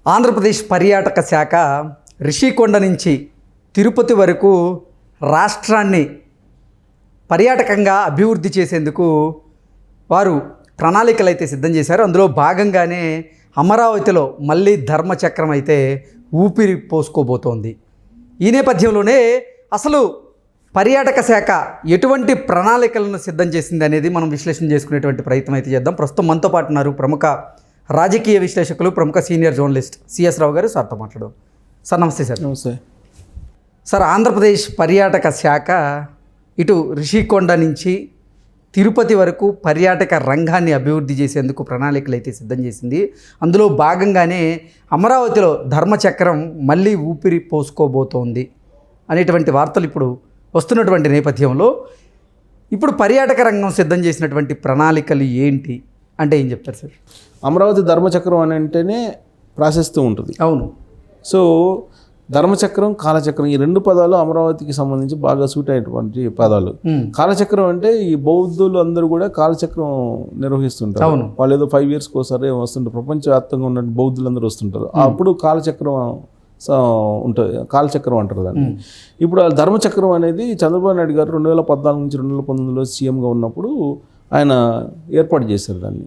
ఆంధ్రప్రదేశ్ పర్యాటక శాఖ రిషికొండ నుంచి తిరుపతి వరకు రాష్ట్రాన్ని పర్యాటకంగా అభివృద్ధి చేసేందుకు వారు ప్రణాళికలు అయితే సిద్ధం చేశారు. అందులో భాగంగానే అమరావతిలో మళ్ళీ ధర్మచక్రం అయితే ఊపిరి పోసుకోబోతోంది. ఈ నేపథ్యంలోనే అసలు పర్యాటక శాఖ ఎటువంటి ప్రణాళికలను సిద్ధం చేసింది అనేది మనం విశ్లేషణ చేసుకునేటువంటి ప్రయత్నం అయితే చేద్దాం. ప్రస్తుతం మనతో పాటు ఉన్నారు ప్రముఖ రాజకీయ విశ్లేషకులు, ప్రముఖ సీనియర్ జర్నలిస్ట్ సిఎస్ రావు గారు. సార్తో మాట్లాడదాం. సార్ నమస్తే. సార్ నమస్తే. సార్, ఆంధ్రప్రదేశ్ పర్యాటక శాఖ ఇటు రిషికొండ నుంచి తిరుపతి వరకు పర్యాటక రంగాన్ని అభివృద్ధి చేసేందుకు ప్రణాళికలు అయితే సిద్ధం చేసింది. అందులో భాగంగానే అమరావతిలో ధర్మచక్రం మళ్ళీ ఊపిరి పోసుకోబోతోంది అనేటువంటి వార్తలు ఇప్పుడు వస్తున్నటువంటి నేపథ్యంలో ఇప్పుడు పర్యాటక రంగం సిద్ధం చేసినటువంటి ప్రణాళికలు ఏంటి అంటే ఏం చెప్తారు సార్? అమరావతి ధర్మచక్రం అని అంటేనే ప్రాశస్తూ ఉంటుంది. అవును. సో ధర్మచక్రం, కాలచక్రం ఈ రెండు పదాలు అమరావతికి సంబంధించి బాగా సూట్ అయినటువంటి పదాలు. కాలచక్రం అంటే ఈ బౌద్ధులు అందరూ కూడా కాలచక్రం నిర్వహిస్తుంటారు. అవును. వాళ్ళు ఏదో 5 years ఒకసారి వస్తుంటారు. ప్రపంచవ్యాప్తంగా ఉన్న బౌద్ధులు అందరూ వస్తుంటారు. అప్పుడు కాలచక్రం ఉంటుంది, కాలచక్రం అంటారు దాన్ని. ఇప్పుడు ఆ ధర్మచక్రం అనేది చంద్రబాబు నాయుడు గారు 2014 నుంచి 2019లో సీఎంగా ఉన్నప్పుడు ఆయన ఏర్పాటు చేశారు దాన్ని.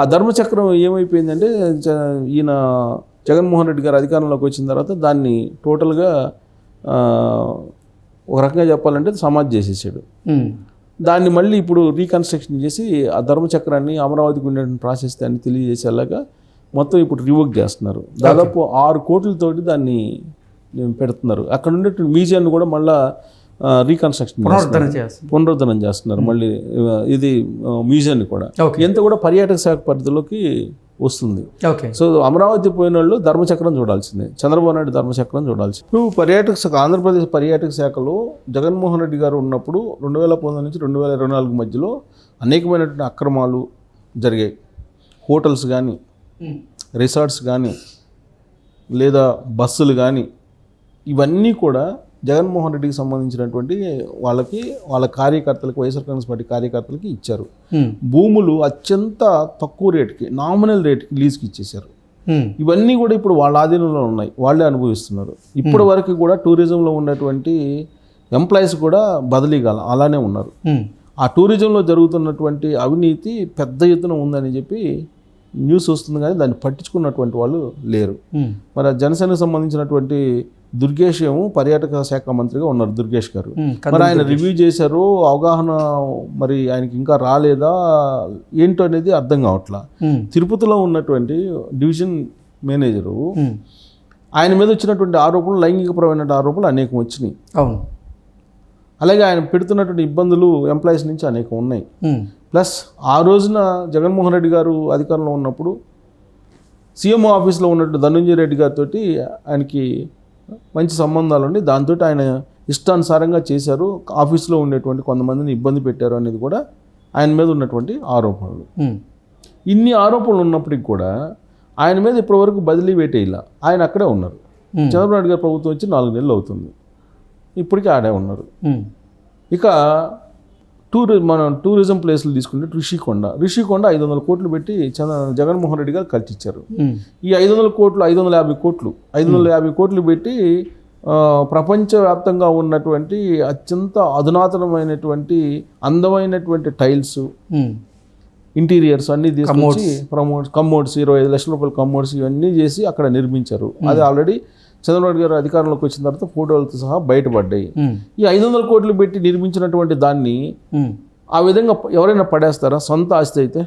ఆ ధర్మచక్రం ఏమైపోయిందంటే ఈయన జగన్మోహన్ రెడ్డి గారు అధికారంలోకి వచ్చిన తర్వాత దాన్ని టోటల్గా ఒక రకంగా చెప్పాలంటే సమాధి చేసేసాడు. దాన్ని మళ్ళీ ఇప్పుడు రీకన్స్ట్రక్షన్ చేసి ఆ ధర్మచక్రాన్ని అమరావతికి ఉండే ప్రాసెస్ దాన్ని తెలియజేసేలాగా మొత్తం ఇప్పుడు రివోక్ చేస్తున్నారు. దాదాపు 6 కోట్లతోటి దాన్ని పెడుతున్నారు. అక్కడ ఉండే మ్యూజియాన్ని కూడా మళ్ళీ రీకన్స్ట్రక్షన్ పునరుద్ధరణ చేస్తున్నారు. మళ్ళీ ఇది మ్యూజియాన్ని కూడా ఎంత కూడా పర్యాటక శాఖ పరిధిలోకి వస్తుంది. సో అమరావతి పోయిన వాళ్ళు ధర్మచక్రం చూడాల్సిందే, చంద్రబాబు నాయుడు ధర్మచక్రం చూడాల్సింది. ఇప్పుడు పర్యాటక శాఖ, ఆంధ్రప్రదేశ్ పర్యాటక శాఖలో జగన్మోహన్ రెడ్డి గారు ఉన్నప్పుడు 2019 నుంచి 2024 మధ్యలో అనేకమైనటువంటి అక్రమాలు జరిగాయి. హోటల్స్ కానీ, రిసార్ట్స్ కానీ, లేదా బస్సులు కానీ, ఇవన్నీ కూడా జగన్మోహన్ రెడ్డికి సంబంధించినటువంటి వాళ్ళ కార్యకర్తలకు, వైఎస్ఆర్ కాంగ్రెస్ పార్టీ కార్యకర్తలకి ఇచ్చారు. భూములు అత్యంత తక్కువ రేటుకి, నామినల్ రేటుకి లీజ్కి ఇచ్చేశారు. ఇవన్నీ కూడా ఇప్పుడు వాళ్ళ ఆధీనంలో ఉన్నాయి, వాళ్ళే అనుభవిస్తున్నారు. ఇప్పటి వరకు కూడా టూరిజంలో ఉన్నటువంటి ఎంప్లాయీస్ కూడా బదిలీ కాల అలానే ఉన్నారు. ఆ టూరిజంలో జరుగుతున్నటువంటి అవినీతి పెద్ద ఎత్తున ఉందని చెప్పి న్యూస్ వస్తుంది, కానీ దాన్ని పట్టించుకున్నటువంటి వాళ్ళు లేరు. మరి జనసేనకు సంబంధించినటువంటి దుర్గేష్ ఏమో పర్యాటక శాఖ మంత్రిగా ఉన్నారు, దుర్గేష్ గారు. మరి ఆయన రివ్యూ చేశారు, అవగాహన మరి ఆయనకి ఇంకా రాలేదా ఏంటో అనేది అర్థం కావట్లా. తిరుపతిలో ఉన్నటువంటి డివిజన్ మేనేజరు ఆయన మీద వచ్చినటువంటి ఆరోపణలు, లైంగికపరమైన ఆరోపణలు అనేకం వచ్చినాయి. అవును. అలాగే ఆయన పెడుతున్నటువంటి ఇబ్బందులు ఎంప్లాయీస్ నుంచి అనేకం ఉన్నాయి. ప్లస్ ఆ రోజున జగన్మోహన్ రెడ్డి గారు అధికారంలో ఉన్నప్పుడు సీఎంఓ ఆఫీస్లో ఉన్నట్టు ధనంజయ రెడ్డి గారితో ఆయనకి మంచి సంబంధాలు ఉండి దాంతో ఆయన ఇష్టానుసారంగా చేశారు, ఆఫీస్లో ఉండేటువంటి కొంతమందిని ఇబ్బంది పెట్టారు అనేది కూడా ఆయన మీద ఉన్నటువంటి ఆరోపణలు. ఇన్ని ఆరోపణలు ఉన్నప్పటికి కూడా ఆయన మీద ఇప్పటివరకు బదిలీ వేటేలా ఆయన అక్కడే ఉన్నారు. చంద్రబాబు నాయుడు గారి ప్రభుత్వం వచ్చి 4 నెలలు అవుతుంది, ఇప్పటికీ ఆడే ఉన్నారు. ఇక మనం టూరిజం ప్లేస్లు తీసుకుంటే రిషికొండ 500 కోట్లు పెట్టి జగన్మోహన్ రెడ్డి గారు కల్పించారు. ఈ 550 కోట్లు పెట్టి ప్రపంచవ్యాప్తంగా ఉన్నటువంటి అత్యంత అధునాతనమైనటువంటి అందమైనటువంటి టైల్స్, ఇంటీరియర్స్ అన్నీ తీసుకొచ్చి కమ్మోడ్స్ 25 లక్షల రూపాయల కమ్మోడ్స్ ఇవన్నీ చేసి అక్కడ నిర్మించారు. అది ఆల్రెడీ చంద్రబాబు గారు అధికారంలోకి వచ్చిన తర్వాత ఫోటోలతో సహా బయటపడ్డాయి. ఈ 500 కోట్లు పెట్టి నిర్మించినటువంటి దాన్ని ఆ విధంగా ఎవరైనా పడేస్తారా? సొంత ఆస్తి అయితే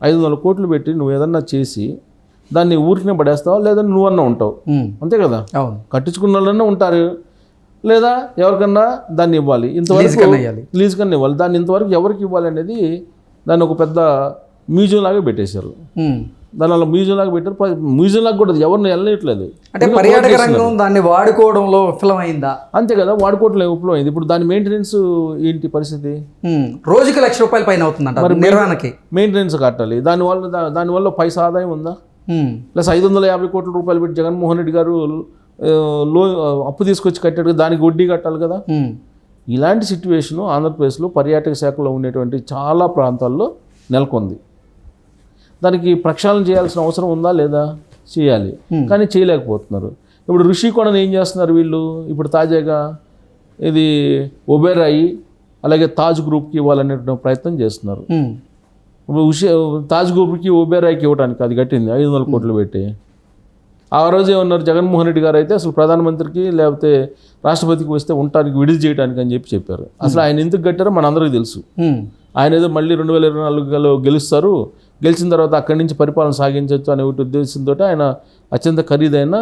500 కోట్లు పెట్టి నువ్వు ఏదన్నా చేసి దాన్ని ఊరికనే పడేస్తావా, లేదా నువ్వన్నా ఉంటావు, అంతే కదా. కట్టించుకున్న వాళ్ళన్నా ఉంటారు, లేదా ఎవరికన్నా దాన్ని ఇవ్వాలి, ఇంతవరకు లీజ్ కన్నా ఇవ్వాలి. దాన్ని ఇంతవరకు ఎవరికి ఇవ్వాలి అనేది దాన్ని ఒక పెద్ద మ్యూజియం లాగా పెట్టేశారు. దానివల్ల మ్యూజియం లాగా పెట్టారు. మ్యూజియం లాగా కూడా ఎవరిని వెళ్ళట్లేదు. అంటే పర్యాటక రంగం దాన్ని వాడుకోవడంలో విఫలమైందా? అంతే కదా, వాడుకోవడంలో విఫలమైంది. ఇప్పుడు దాని మెయింటెనెన్స్ ఏంటి పరిస్థితి? రోజుకి ₹1,00,000 పైన అవుతుందంట మరి నిర్వహణకి. మెయింటెనెన్స్ కట్టాలి. దానివల్ల పైసా ఆదాయం ఉందా? ప్లస్ 550 కోట్ల రూపాయలు పెట్టి జగన్మోహన్ రెడ్డి గారు అప్పు తీసుకొచ్చి కట్టాడు, దానికి వడ్డీ కట్టాలి కదా. ఇలాంటి సిచ్యువేషన్ ఆంధ్రప్రదేశ్లో పర్యాటక శాఖలో ఉండేటువంటి చాలా ప్రాంతాల్లో నెలకొంది. దానికి ప్రక్షాళన చేయాల్సిన అవసరం ఉందా లేదా? చేయాలి, కానీ చేయలేకపోతున్నారు. ఇప్పుడు ఋషికొండను ఏం చేస్తున్నారు వీళ్ళు? ఇప్పుడు తాజాగా ఇది ఒబెరాయి అలాగే తాజ్ గ్రూప్కి ఇవ్వాలనే ప్రయత్నం చేస్తున్నారు. ఇప్పుడు తాజ్ గ్రూప్కి ఒబెరాయికి ఇవ్వడానికి అది కట్టింది 500 కోట్లు పెట్టి. ఆ రోజు ఏమన్నారు జగన్మోహన్ రెడ్డి గారు అయితే అసలు ప్రధానమంత్రికి లేకపోతే రాష్ట్రపతికి వస్తే ఉండటానికి విడుదల చేయడానికి అని చెప్పారు. అసలు ఆయన ఎందుకు కట్టారో మనందరికీ తెలుసు. ఆయన ఏదో మళ్ళీ 2024లో గెలుస్తారు, గెలిచిన తర్వాత అక్కడి నుంచి పరిపాలన సాగించవచ్చు అనే ఒకటి ఉద్దేశంతో ఆయన అత్యంత ఖరీదైన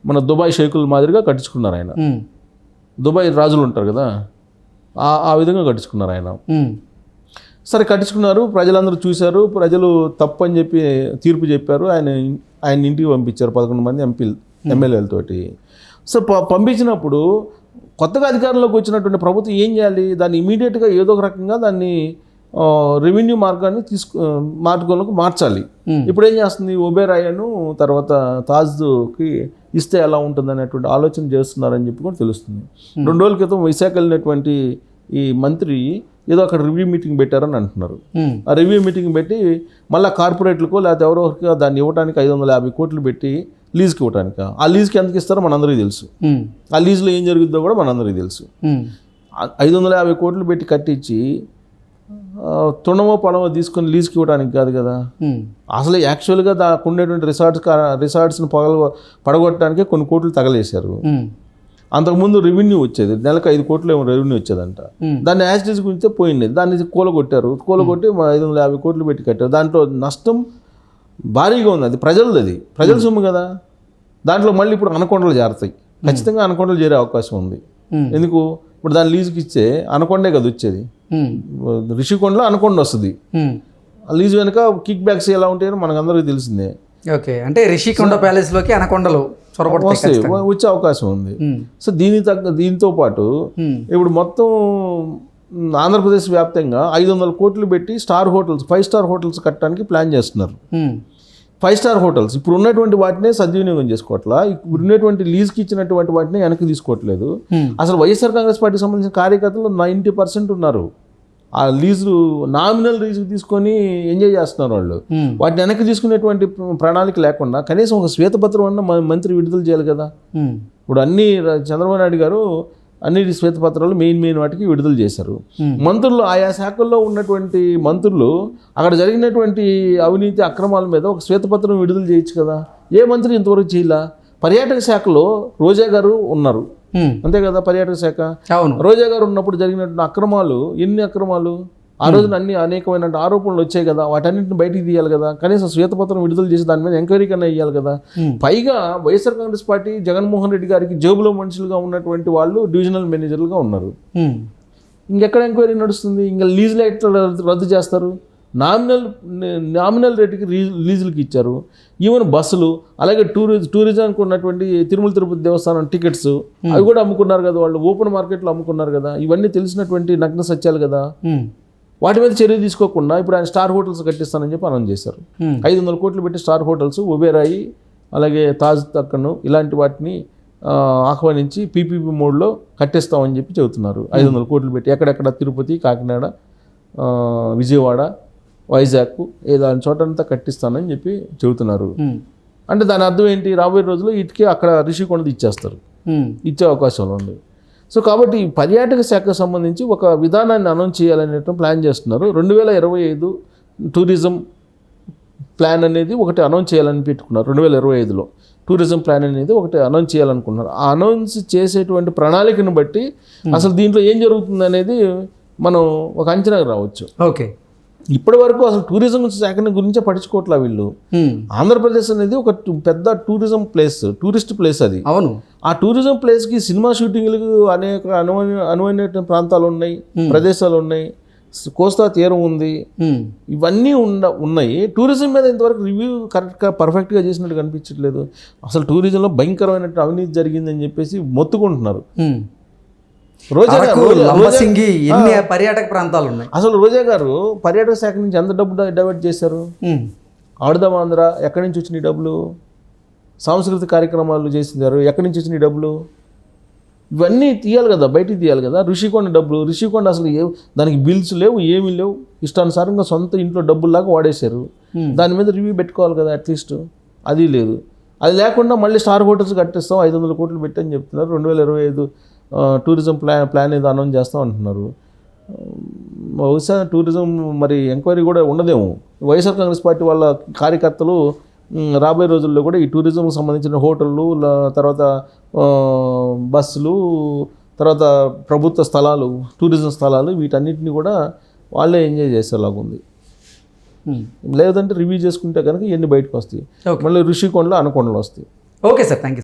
మన దుబాయ్ షేకుల మాదిరిగా కట్టించుకున్నారు. ఆయన దుబాయ్ రాజులు ఉంటారు కదా, ఆ విధంగా కట్టించుకున్నారు ఆయన. సరే కట్టించుకున్నారు, ప్రజలందరూ చూశారు, ప్రజలు తప్పు అని చెప్పి తీర్పు చెప్పారు. ఆయన ఇంటికి పంపించారు 11 మంది ఎమ్మెల్యేలతోటి. సో పంపించినప్పుడు కొత్తగా అధికారంలోకి వచ్చినటువంటి ప్రభుత్వం ఏం చేయాలి? దాన్ని ఇమీడియట్గా ఏదో ఒక రకంగా దాన్ని రెవెన్యూ మార్గంలోకి మార్చాలి. ఇప్పుడు ఏం చేస్తుంది? ఒబెరాయను తర్వాత తాజ్కి ఇస్తే ఎలా ఉంటుంది అనేటువంటి ఆలోచన చేస్తున్నారని చెప్పి కూడా తెలుస్తుంది. 2 రోజుల క్రితం విశాఖ వెళ్ళినటువంటి ఈ మంత్రి ఏదో అక్కడ రివ్యూ మీటింగ్ పెట్టారని అంటున్నారు. ఆ రివ్యూ మీటింగ్ పెట్టి మళ్ళీ కార్పొరేట్లకో లేకపోతే ఎవరో దాన్ని ఇవ్వడానికి 550 కోట్లు పెట్టి లీజ్కి ఇవ్వడానికి. ఆ లీజ్కి ఎంతకి ఇస్తారో మనందరికీ తెలుసు. ఆ లీజ్లో ఏం జరుగుతుందో కూడా మనందరికీ తెలుసు. 550 కోట్లు పెట్టి కట్టించి తుణమో పడమో తీసుకొని లీజ్కి ఇవ్వడానికి కాదు కదా. అసలు యాక్చువల్గా దానికి ఉండేటువంటి రిసార్ట్స్ని పడగొట్టడానికే కొన్ని కోట్లు తగలేశారు. అంతకుముందు రెవెన్యూ వచ్చేది, నెలకు 5 కోట్లు ఏమో రెవెన్యూ వచ్చేదంట. దాన్ని యాసిటీస్ గురించి పోయింది, దాన్ని కూలగొట్టారు. కూలగొట్టి 550 కోట్లు పెట్టి కట్టారు. దాంట్లో నష్టం భారీగా ఉంది. అది ప్రజల సొమ్ము కదా. దాంట్లో మళ్ళీ ఇప్పుడు అనకొండలు చేరతాయి, ఖచ్చితంగా అనకొండలు చేరే అవకాశం ఉంది. ఎందుకు? ఇప్పుడు దాన్ని లీజుకి ఇచ్చే అనకొండే కదా వచ్చేది. రిషికొండలో అనకొండ వస్తుంది. ఆ లీజు వెనుక కిక్ బ్యాక్స్ ఎలా ఉంటాయో మనకు అందరికీ తెలిసిందే. ఓకే, అంటే రిషికొండ ప్యాలెస్లోకి అనకొండలు వచ్చే అవకాశం ఉంది. సో దీంతో పాటు ఇప్పుడు మొత్తం ఆంధ్రప్రదేశ్ వ్యాప్తంగా 500 కోట్లు పెట్టి స్టార్ హోటల్స్, 5 స్టార్ హోటల్స్ కట్టడానికి ప్లాన్ చేస్తున్నారు. 5 స్టార్ హోటల్స్ ఇప్పుడు ఉన్నటువంటి వాటినే సద్వినియోగం చేసుకోవట్లా, ఇప్పుడు ఉన్నటువంటి లీజ్కి ఇచ్చినటువంటి వాటిని వెనక్కి తీసుకోవట్లేదు. అసలు వైఎస్ఆర్ కాంగ్రెస్ పార్టీకి సంబంధించిన కార్యకర్తలు 90% ఉన్నారు. ఆ లీజు నామినల్ లీజు తీసుకొని ఎంజాయ్ చేస్తున్నారు వాళ్ళు. వాటిని వెనక్కి తీసుకునేటువంటి ప్రణాళిక లేకుండా కనీసం ఒక శ్వేతపత్రం అన్న మంత్రి విడుదల చేయాలి కదా. ఇప్పుడు చంద్రబాబు నాయుడు గారు అన్ని శ్వేతపత్రాలు మెయిన్ వాటికి విడుదల చేశారు. మంత్రులు ఆయా శాఖల్లో ఉన్నటువంటి మంత్రులు అక్కడ జరిగినటువంటి అవినీతి అక్రమాల మీద ఒక శ్వేతపత్రం విడుదల చేయొచ్చు కదా. ఏ మంత్రి ఇంతవరకు చేయలే. పర్యాటక శాఖలో రోజా గారు ఉన్నారు, అంతే కదా. పర్యాటక శాఖ రోజా గారు ఉన్నప్పుడు జరిగినటువంటి అక్రమాలు, ఎన్ని అక్రమాలు ఆ రోజున అన్ని అనేకమైన ఆరోపణలు వచ్చాయి కదా. వాటన్నింటిని బయటికి తీయాలి కదా. కనీసం శ్వేతపత్రం విడుదల చేసి దాని మీద ఎంక్వైరీ కన్నా ఇవ్వాలి కదా. పైగా వైఎస్ఆర్ కాంగ్రెస్ పార్టీ జగన్మోహన్ రెడ్డి గారికి జేబులో మనుషులుగా ఉన్నటువంటి వాళ్ళు డివిజనల్ మేనేజర్లుగా ఉన్నారు. ఇంకెక్కడ ఎంక్వైరీ నడుస్తుంది? ఇంకా లీజులు ఎట్లా రద్దు చేస్తారు? నామినల్ రేటుకి లీజులకి ఇచ్చారు. ఈవెన్ బస్సులు, అలాగే టూరిజంకి ఉన్నటువంటి తిరుమల తిరుపతి దేవస్థానం టికెట్స్ అవి కూడా అమ్ముకున్నారు కదా వాళ్ళు. ఓపెన్ మార్కెట్లో అమ్ముకున్నారు కదా. ఇవన్నీ తెలిసినటువంటి నగ్న సత్యాలు కదా. వాటి మీద చర్య తీసుకోకుండా ఇప్పుడు ఆయన స్టార్ హోటల్స్ కట్టిస్తానని చెప్పి అనౌన్స్ చేశారు. 500 కోట్లు పెట్టి స్టార్ హోటల్స్, ఒబెరాయి అలాగే తాజ్ తక్కను ఇలాంటి వాటిని ఆహ్వానించి పీపీపీ మోడ్లో కట్టిస్తామని చెప్పి చెబుతున్నారు. 500 కోట్లు పెట్టి ఎక్కడెక్కడ తిరుపతి, కాకినాడ, విజయవాడ, వైజాగ్ దాని చోటంతా కట్టిస్తానని చెప్పి చెబుతున్నారు. అంటే దాని అర్థం ఏంటి? రాబోయే రోజుల్లో ఇటుకే అక్కడ రిషికొండది ఇచ్చే అవకాశం ఉంది. సో కాబట్టి ఈ పర్యాటక శాఖకు సంబంధించి ఒక విధానాన్ని అనౌన్స్ చేయాలనే ప్లాన్ చేస్తున్నారు. 2025 టూరిజం ప్లాన్ అనేది ఒకటి అనౌన్స్ చేయాలని పెట్టుకున్నారు. 2025లో టూరిజం ప్లాన్ అనేది ఒకటి అనౌన్స్ చేయాలనుకున్నారు. ఆ అనౌన్స్ చేసేటువంటి ప్రణాళికను బట్టి అసలు దీంట్లో ఏం జరుగుతుంది అనేది మనం ఒక అంచనాకు రావచ్చు. ఓకే, ఇప్పటి వరకు అసలు టూరిజం శాఖని గురించే పట్టించుకోవట్లా వీళ్ళు. ఆంధ్రప్రదేశ్ అనేది ఒక పెద్ద టూరిజం ప్లేస్, టూరిస్ట్ ప్లేస్ అది. అవును, ఆ టూరిజం ప్లేస్కి సినిమా షూటింగ్లకు అనేక అనువైన ప్రాంతాలు ఉన్నాయి, ప్రదేశాలు ఉన్నాయి, కోస్తా తీరం ఉంది, ఇవన్నీ ఉన్నాయి. టూరిజం మీద ఇంతవరకు రివ్యూ కరెక్ట్గా పర్ఫెక్ట్గా చేసినట్టు కనిపించట్లేదు. అసలు టూరిజంలో భయంకరమైన అవినీతి జరిగిందని చెప్పేసి మొత్తుకుంటున్నారు. ఎన్ని పర్యాటక ప్రాంతాలు ఉన్నాయి. అసలు రోజా గారు పర్యాటక శాఖ నుంచి ఎంత డబ్బు డైవర్ట్ చేశారు? ఆడుదాం ఆంధ్ర ఎక్కడి నుంచి వచ్చినాయి డబ్బులు? సాంస్కృతిక కార్యక్రమాలు చేసినారు, ఎక్కడి నుంచి వచ్చినాయి డబ్బులు? ఇవన్నీ తీయాలి కదా, బయటికి తీయాలి కదా. ఋషికొండ డబ్బులు, ఋషికొండ అసలు దానికి బిల్స్ లేవు, ఏమీ లేవు, ఇష్టానుసారంగా సొంత ఇంట్లో డబ్బుల్లాగా వాడేశారు. దాని మీద రివ్యూ పెట్టుకోవాలి కదా అట్లీస్ట్, అది లేదు. అది లేకుండా మళ్ళీ స్టార్ హోటల్స్ కట్టిస్తాం 500 కోట్లు పెట్టని చెప్తున్నారు. 2025 టూరిజం ప్లాన్ ఏదో అనౌన్స్ చేస్తాం అంటున్నారు. బహుశా టూరిజం మరి ఎంక్వైరీ కూడా ఉండదేమో. వైఎస్ఆర్ కాంగ్రెస్ పార్టీ వాళ్ళ కార్యకర్తలు రాబోయే రోజుల్లో కూడా ఈ టూరిజంకి సంబంధించిన హోటళ్ళు, తర్వాత బస్సులు, తర్వాత ప్రభుత్వ స్థలాలు, టూరిజం స్థలాలు, వీటన్నిటిని కూడా వాళ్ళే ఎంజాయ్ చేసేలాగా ఉంది. లేదంటే రివ్యూ చేసుకుంటే కనుక ఇవన్నీ బయటకు వస్తాయి. మళ్ళీ ఋషికొండలో అనకొండలు వస్తాయి. Okay sir, thank you.